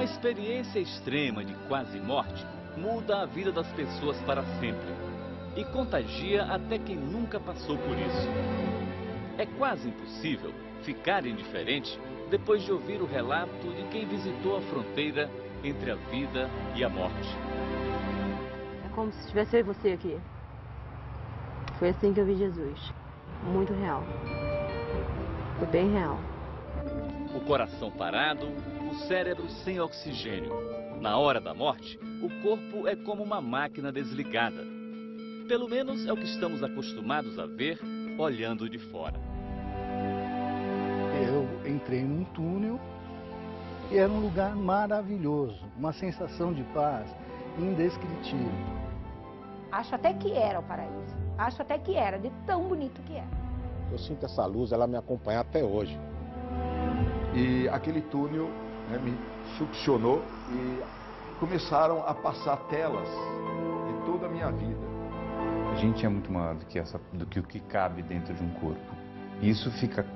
Uma experiência extrema de quase morte muda a vida das pessoas para sempre e contagia até quem nunca passou por isso. É quase impossível ficar indiferente depois de ouvir o relato de quem visitou a fronteira entre a vida e a morte. É como se tivesse eu e você aqui. Foi assim que eu vi Jesus. Muito real. Foi bem real. O coração parado, o cérebro sem oxigênio. Na hora da morte, o corpo é como uma máquina desligada. Pelo menos é o que estamos acostumados a ver olhando de fora. Eu entrei num túnel e era um lugar maravilhoso, uma sensação de paz indescritível. Acho até que era o paraíso. Acho até que era, de tão bonito que era. Eu sinto essa luz, ela me acompanha até hoje. E aquele túnel, né, me succionou e começaram a passar telas de toda a minha vida. A gente é muito maior do que o que cabe dentro de um corpo. E isso fica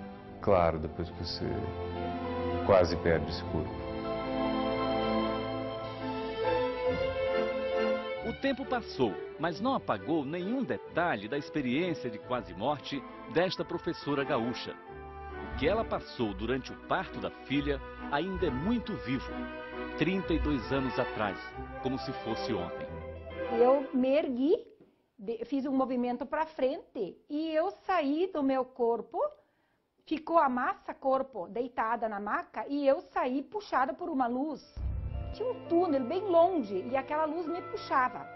claro depois que você quase perde esse corpo. O tempo passou, mas não apagou nenhum detalhe da experiência de quase morte desta professora gaúcha. O que ela passou durante o parto da filha ainda é muito vivo, 32 anos atrás, como se fosse ontem. Eu me ergui, fiz um movimento para frente e eu saí do meu corpo, ficou a massa corpo deitada na maca e eu saí puxada por uma luz. Tinha um túnel bem longe e aquela luz me puxava.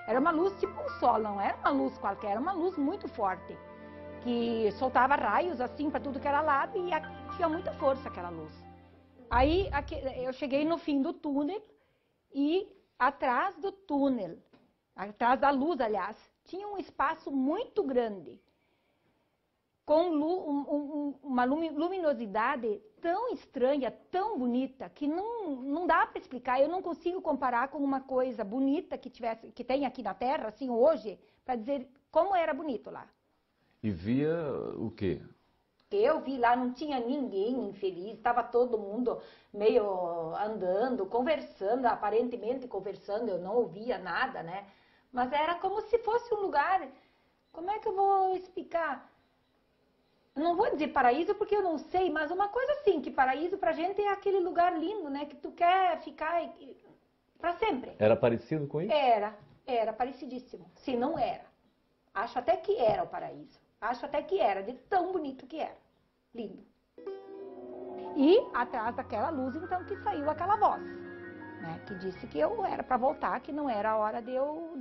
Era uma luz tipo um sol, não era uma luz qualquer, era uma luz muito forte, que soltava raios assim para tudo que era lado e tinha muita força aquela luz. Aí eu cheguei no fim do túnel e atrás do túnel, atrás da luz, aliás, tinha um espaço muito grande, com uma luminosidade tão estranha, tão bonita, que não dá para explicar. Eu não consigo comparar com uma coisa bonita que tem aqui na Terra, assim, hoje, para dizer como era bonito lá. E via o quê? Eu vi lá, não tinha ninguém infeliz, estava todo mundo meio andando, conversando, aparentemente conversando, eu não ouvia nada, né? Mas era como se fosse um lugar, como é que eu vou explicar? Não vou dizer paraíso porque eu não sei, mas uma coisa assim, que paraíso pra gente é aquele lugar lindo, né? Que tu quer ficar pra sempre. Era parecido com isso? Era parecidíssimo. Se não era. Acho até que era o paraíso. Acho até que era, de tão bonito que era. Lindo. E atrás daquela luz, então, que saiu aquela voz, né? Que disse que eu era pra voltar, que não era a hora de eu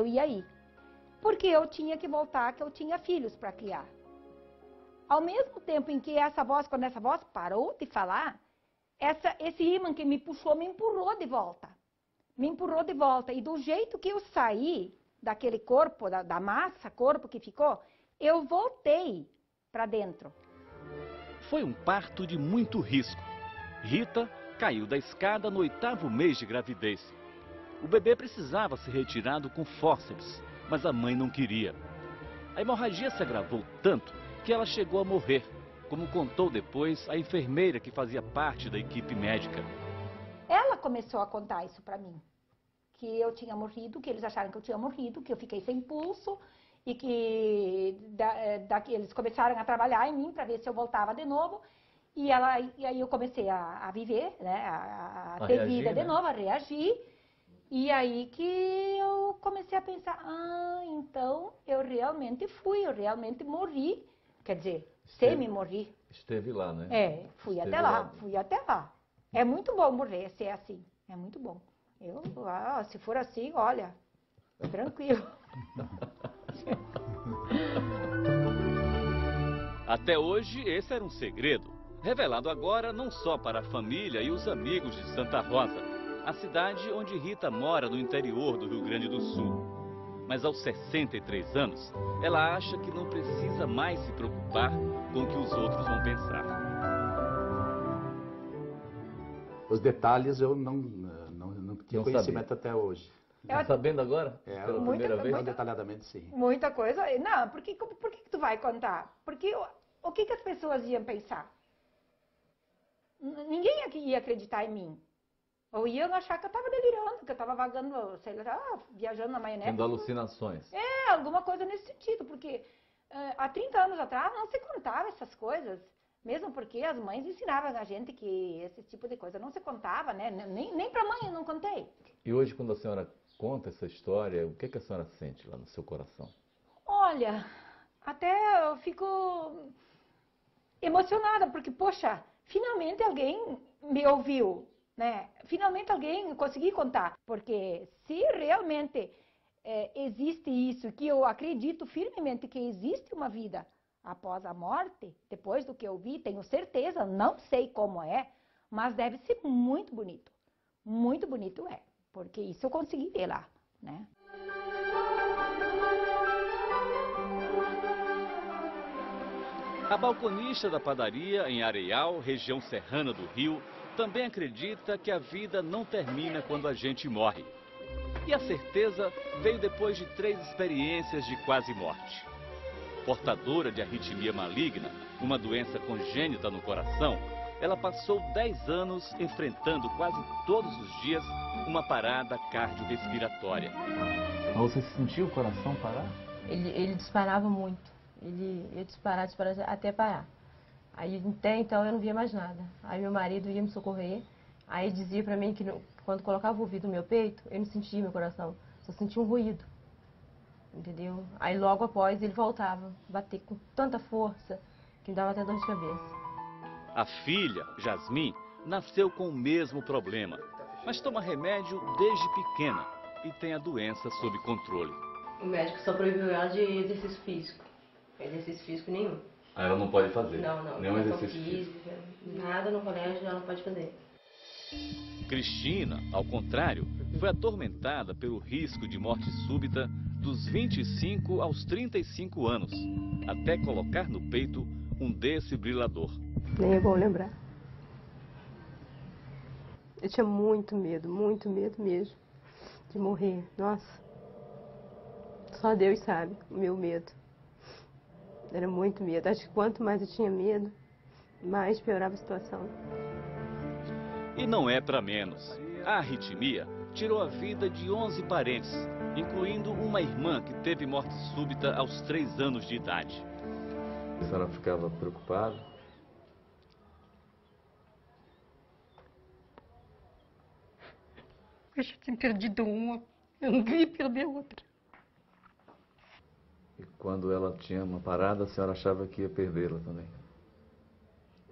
ir aí. Porque eu tinha que voltar, que eu tinha filhos pra criar. Ao mesmo tempo em que quando essa voz parou de falar, esse ímã que me puxou me empurrou de volta. Me empurrou de volta. E do jeito que eu saí daquele corpo, da massa, corpo que ficou, eu voltei para dentro. Foi um parto de muito risco. Rita caiu da escada no 8º mês de gravidez. O bebê precisava ser retirado com fórceps, mas a mãe não queria. A hemorragia se agravou tanto que ela chegou a morrer, como contou depois a enfermeira que fazia parte da equipe médica. Ela começou a contar isso para mim, que eu tinha morrido, que eles acharam que eu tinha morrido, que eu fiquei sem pulso e que eles começaram a trabalhar em mim para ver se eu voltava de novo. E aí eu comecei a viver, né, a ter reagir, vida de novo, a reagir. E aí que eu comecei a pensar, então eu realmente morri. Quer dizer, semi-morri. Esteve lá, né? Fui até lá. É muito bom morrer, ser assim. É muito bom. Se for assim, olha, tranquilo. Até hoje, esse era um segredo, revelado agora não só para a família e os amigos de Santa Rosa, a cidade onde Rita mora no interior do Rio Grande do Sul. Mas aos 63 anos, ela acha que não precisa mais se preocupar com o que os outros vão pensar. Os detalhes eu não tinha conhecimento até hoje. Tá sabendo agora? Pela primeira vez? Não detalhadamente, sim. Muita coisa. Não, por que tu vai contar? Porque o que as pessoas iam pensar? ninguém ia acreditar em mim. Ou iam achar que eu estava delirando, que eu estava vagando, sei lá, viajando na maionese. Tendo alucinações. Alguma coisa nesse sentido, porque há 30 anos atrás não se contava essas coisas. Mesmo porque as mães ensinavam a gente que esse tipo de coisa não se contava, né? Nem para a mãe eu não contei. E hoje, quando a senhora conta essa história, o que a senhora sente lá no seu coração? Olha, até eu fico emocionada, porque, poxa, finalmente alguém me ouviu, né? Finalmente alguém conseguiu contar. Porque se realmente existe isso, que eu acredito firmemente que existe uma vida após a morte, depois do que eu vi, tenho certeza, não sei como é, mas deve ser muito bonito. Muito bonito é, porque isso eu consegui ver lá, né? A balconista da padaria em Areial, região serrana do Rio, também acredita que a vida não termina quando a gente morre. E a certeza veio depois de 3 experiências de quase morte. Portadora de arritmia maligna, uma doença congênita no coração, ela passou 10 anos enfrentando quase todos os dias uma parada cardiorrespiratória. Você sentiu o coração parar? Ele disparava muito. Ele ia disparar até parar. Aí até então eu não via mais nada. Aí meu marido ia me socorrer. Aí dizia pra mim que quando colocava o ouvido no meu peito, eu não sentia meu coração, só sentia um ruído. Entendeu? Aí logo após ele voltava, bater com tanta força que me dava até dor de cabeça. A filha, Jasmin, nasceu com o mesmo problema, mas toma remédio desde pequena e tem a doença sob controle. O médico só proibiu ela de exercício físico. Exercício físico nenhum. Ela não pode fazer? Não. Nenhum exercício físico. Nada no colégio ela não pode fazer. Cristina, ao contrário, foi atormentada pelo risco de morte súbita dos 25 aos 35 anos, até colocar no peito um desfibrilador. Nem é bom lembrar. Eu tinha muito medo mesmo de morrer. Nossa, só Deus sabe o meu medo. Era muito medo. Acho que quanto mais eu tinha medo, mais piorava a situação. E não é para menos. A arritmia tirou a vida de 11 parentes, incluindo uma irmã que teve morte súbita aos 3 anos de idade. A senhora ficava preocupada? Eu já tinha perdido uma, eu não queria perder outra. E quando ela tinha uma parada, a senhora achava que ia perdê-la também?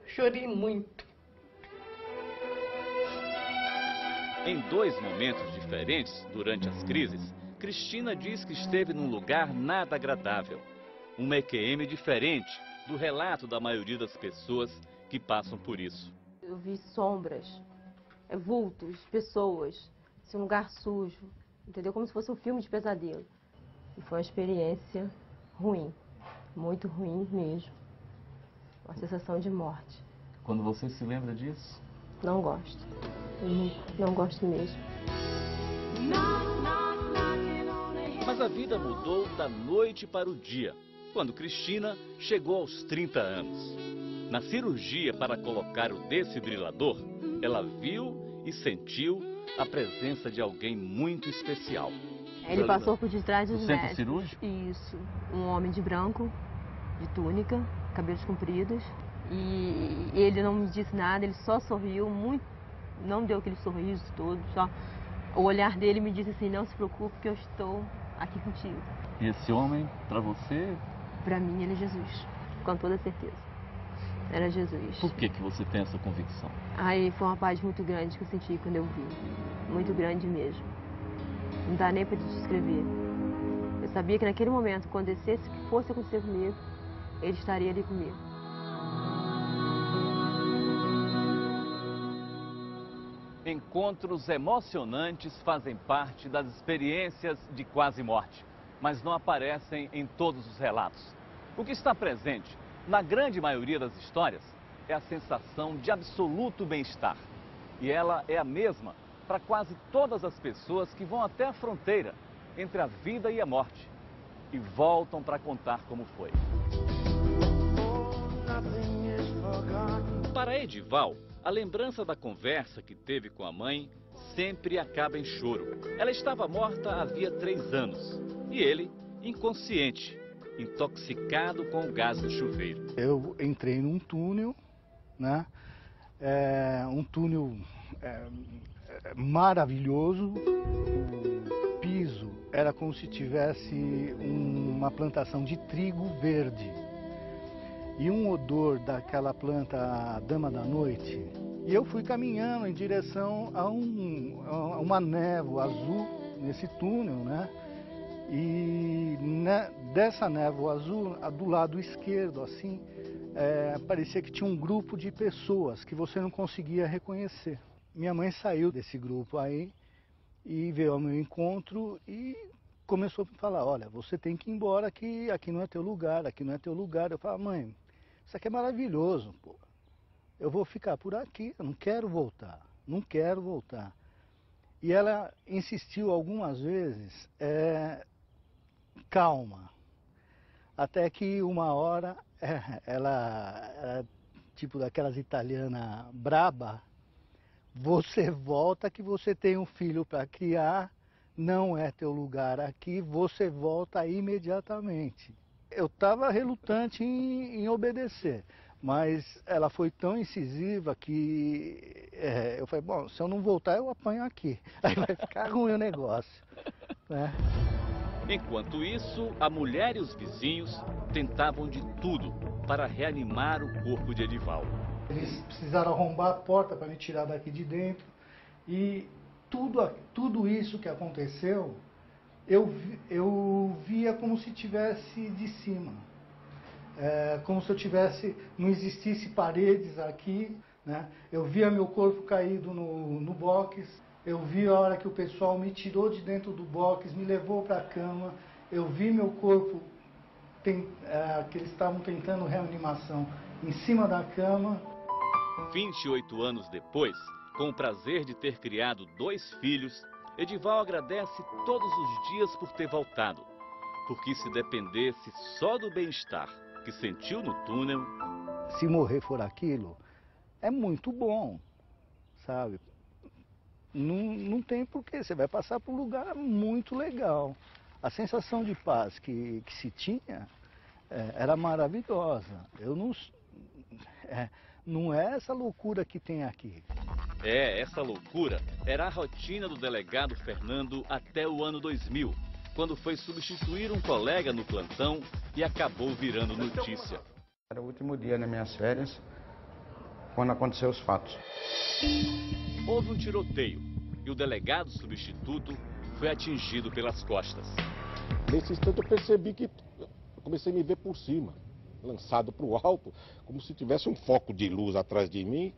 Chorei muito. Em 2 momentos diferentes, durante as crises, Cristina diz que esteve num lugar nada agradável. Uma EQM diferente do relato da maioria das pessoas que passam por isso. Eu vi sombras, vultos, pessoas, um lugar sujo, entendeu? Como se fosse um filme de pesadelo. E foi uma experiência ruim, muito ruim mesmo. Uma sensação de morte. Quando você se lembra disso? Não gosto. Não gosto mesmo. Mas a vida mudou da noite para o dia, quando Cristina chegou aos 30 anos. Na cirurgia para colocar o desfibrilador, ela viu e sentiu a presença de alguém muito especial. Ele passou por detrás dos médicos. Centro cirúrgico? Isso. Um homem de branco, de túnica, cabelos compridos. E ele não me disse nada, ele só sorriu muito. Não deu aquele sorriso todo, só. O olhar dele me disse assim: não se preocupe que eu estou aqui contigo. E esse homem, para você? Para mim, ele é Jesus, com toda certeza. Era Jesus. Por que você tem essa convicção? Aí foi uma paz muito grande que eu senti quando eu vi. Muito grande mesmo. Não dá nem para te descrever. Eu sabia que naquele momento, quando esse fosse acontecer comigo, ele estaria ali comigo. Encontros emocionantes fazem parte das experiências de quase morte, mas não aparecem em todos os relatos. O que está presente, na grande maioria das histórias, é a sensação de absoluto bem-estar. E ela é a mesma para quase todas as pessoas que vão até a fronteira entre a vida e a morte e voltam para contar como foi. Para Edival, A lembrança da conversa que teve com a mãe sempre acaba em choro. Ela estava morta havia 3 anos e ele inconsciente, intoxicado com o gás do chuveiro. Eu entrei num túnel, né? Um túnel maravilhoso. O piso era como se tivesse uma plantação de trigo verde. E um odor daquela planta dama da noite. E eu fui caminhando em direção a uma névoa azul nesse túnel, né? E dessa névoa azul, do lado esquerdo, assim, parecia que tinha um grupo de pessoas que você não conseguia reconhecer. Minha mãe saiu desse grupo aí e veio ao meu encontro e começou a me falar, olha, você tem que ir embora, aqui não é teu lugar, aqui não é teu lugar. Eu falei, mãe, isso aqui é maravilhoso, pô. Eu vou ficar por aqui, eu não quero voltar, não quero voltar. E ela insistiu algumas vezes, calma. Até que uma hora, ela tipo daquelas italianas braba, você volta que você tem um filho para criar, não é teu lugar aqui, você volta imediatamente. Eu estava relutante em obedecer, mas ela foi tão incisiva que eu falei, bom, se eu não voltar eu apanho aqui, aí vai ficar ruim o negócio, né? Enquanto isso, a mulher e os vizinhos tentavam de tudo para reanimar o corpo de Edivaldo. Eles precisaram arrombar a porta para me tirar daqui de dentro e tudo isso que aconteceu, eu via como se tivesse de cima. Como se não existisse paredes aqui, né? Eu via meu corpo caído no box, eu vi a hora que o pessoal me tirou de dentro do box, me levou para a cama, eu vi meu corpo, que eles estavam tentando reanimação, em cima da cama. 28 anos depois, com o prazer de ter criado 2 filhos, Edivaldo agradece todos os dias por ter voltado, porque se dependesse só do bem-estar que sentiu no túnel... Se morrer for aquilo, é muito bom, sabe? Não tem porquê, você vai passar por um lugar muito legal. A sensação de paz que se tinha era maravilhosa. Não é essa loucura que tem aqui. Essa loucura era a rotina do delegado Fernando até o ano 2000, quando foi substituir um colega no plantão e acabou virando notícia. Era o último dia nas minhas férias, quando aconteceu os fatos. Houve um tiroteio e o delegado substituto foi atingido pelas costas. Nesse instante eu percebi que comecei a me ver por cima, lançado para o alto, como se tivesse um foco de luz atrás de mim,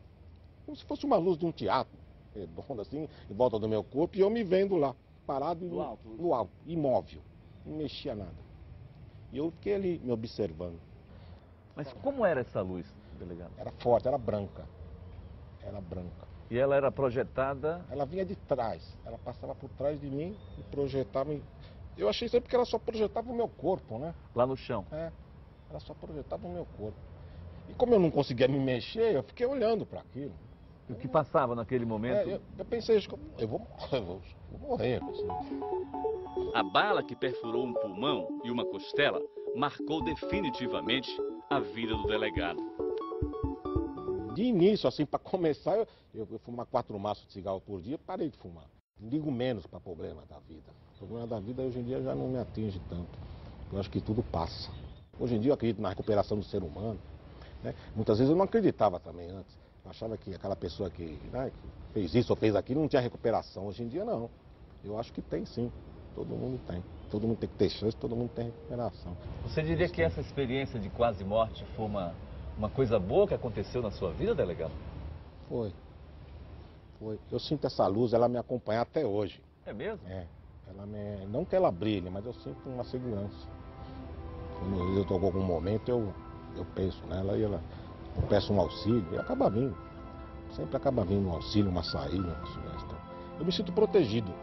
como se fosse uma luz de um teatro, redonda assim, em volta do meu corpo, e eu me vendo lá, parado no alto, imóvel, não mexia nada. E eu fiquei ali me observando. Mas como era essa luz, delegado? Era forte, era branca. Era branca. E ela era projetada? Ela vinha de trás, ela passava por trás de mim e projetava. Eu achei sempre que ela só projetava o meu corpo, né? Lá no chão? Ela só projetava o meu corpo. E como eu não conseguia me mexer, eu fiquei olhando para aquilo. E o que passava naquele momento? Eu pensei, eu vou morrer. A bala que perfurou um pulmão e uma costela marcou definitivamente a vida do delegado. De início, assim, para começar, eu fumava 4 maços de cigarro por dia, parei de fumar. Ligo menos para problema da vida. O problema da vida hoje em dia já não me atinge tanto. Eu acho que tudo passa. Hoje em dia eu acredito na recuperação do ser humano, né? Muitas vezes eu não acreditava também antes. Eu achava que aquela pessoa que fez isso ou fez aquilo não tinha recuperação. Hoje em dia não. Eu acho que tem sim. Todo mundo tem. Todo mundo tem que ter chance, todo mundo tem recuperação. Você diria que essa experiência de quase morte foi uma coisa boa que aconteceu na sua vida, delegado? Foi. Eu sinto essa luz, ela me acompanha até hoje. É mesmo? Não que ela brilhe, mas eu sinto uma segurança. Quando eu estou em algum momento, eu penso nela e eu peço um auxílio e acaba vindo. Sempre acaba vindo um auxílio, uma saída, uma sugestão. Eu me sinto protegido.